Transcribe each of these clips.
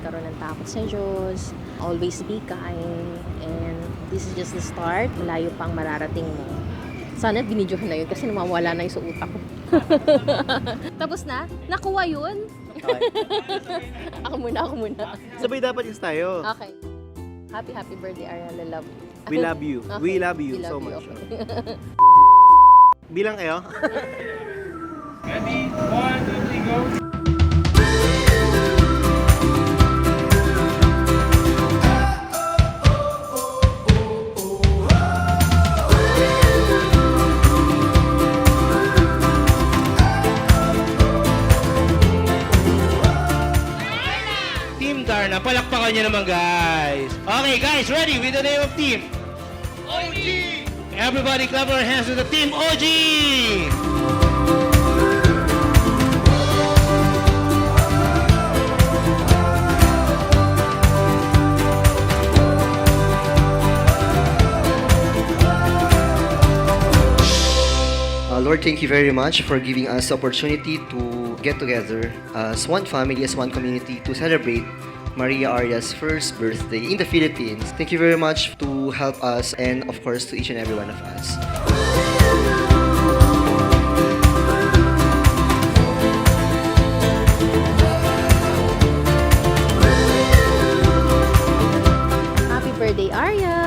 magkaroon ng takot sa Diyos. Always be kind. And this is just the start. Malayo pang mararating mo. Sana binidyohan na yun kasi namawala na yung sa utak ko. Tapos na? Nakuha yun? Okay. Ako muna. Sabay dapat is tayo. Okay. Happy birthday, Ariana. Love you. We love you. Okay. We love you We love so you, much. okay. Bilang kayo? Ready? 1, 2, 3, go! Team Darna, palakpakan nyo naman guys. Okay guys, ready with the name of team? OG! Everybody clap our hands to the team OG! Lord, thank you very much for giving us the opportunity to get together as one family, as one community to celebrate Maria Aria's first birthday in the Philippines. Thank you very much to help us and of course to each and every one of us. Happy birthday, Arya!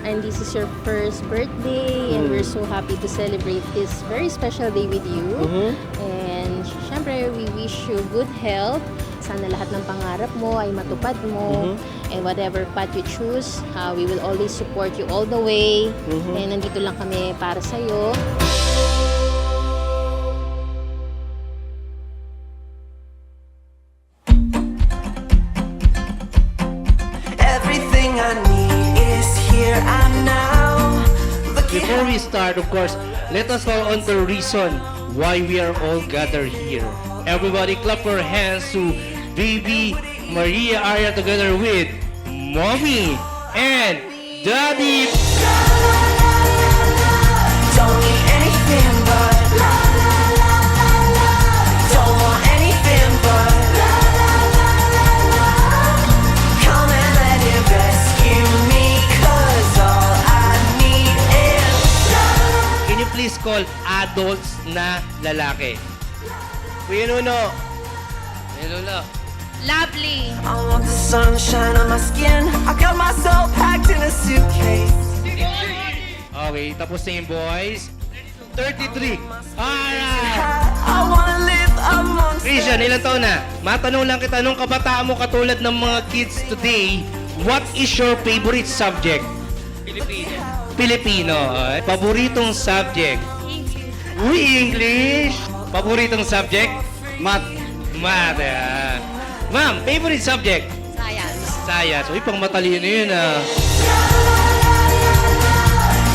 And this is your first birthday and we're so happy to celebrate this very special day with you. And syempre, we wish you good health. Sana lahat ng pangarap mo ay matupad mo. And whatever path you choose, we will always support you all the way. And nandito lang kami para sa'yo. Everything I need is here and now. Before we start, of course, let us fall on the reason why we are all gathered here. Everybody clap our hands to baby Maria Aria together with mommy and daddy. Don't need anything but don't want anything but come and let it rescue me, 'cause all I need is Can you please call adults na lalaki? Kuya Nuno. Kuya Nuno. Lovely! I want the sunshine on my skin. I got myself packed in a suitcase. Okay, tapos na yung boys. 33. Alright! I wanna live a monster. Christian, ilang taon na? Matanong lang kita, nung kabataan mo katulad ng mga kids today, what is your favorite subject? Filipino. Paboritong subject? English. Paboritong subject? Math. Math, yan. Ma'am, favorite subject? Science. Science. Uy, pang matalino yun ah.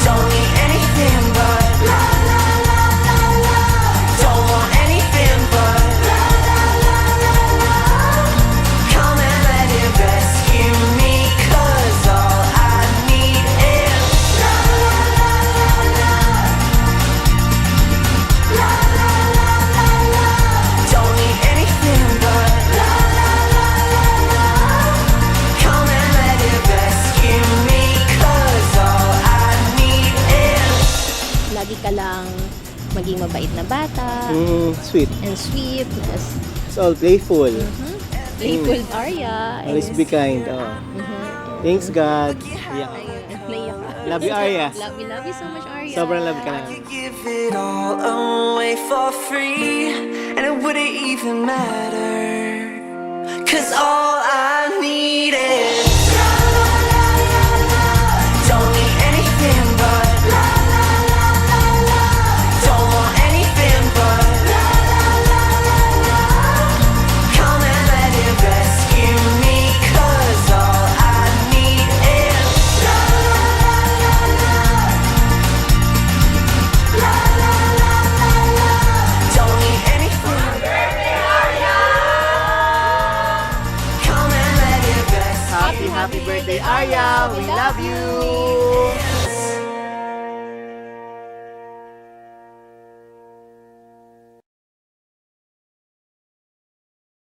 Don't need anything but don't want anything but come and let it rescue me, 'cause all I need is don't need anything but come and let it rescue me, 'cause all I need is Lagi ka lang maging mabait na bata Sweet. and sweet. Yes. It's all playful. Playful Arya. Always be kind. Thanks God. Yeah. Naiyak ka. Love you, Arya. We love you so much, Arya. Sobrang love ka na. could give it all away for free, and it wouldn't even matter, 'cause all I need is don't need anything but don't want anything but come and let it rescue me, 'cause all I need is don't need anything. Come and let it rescue Happy birthday, Arya. We love you.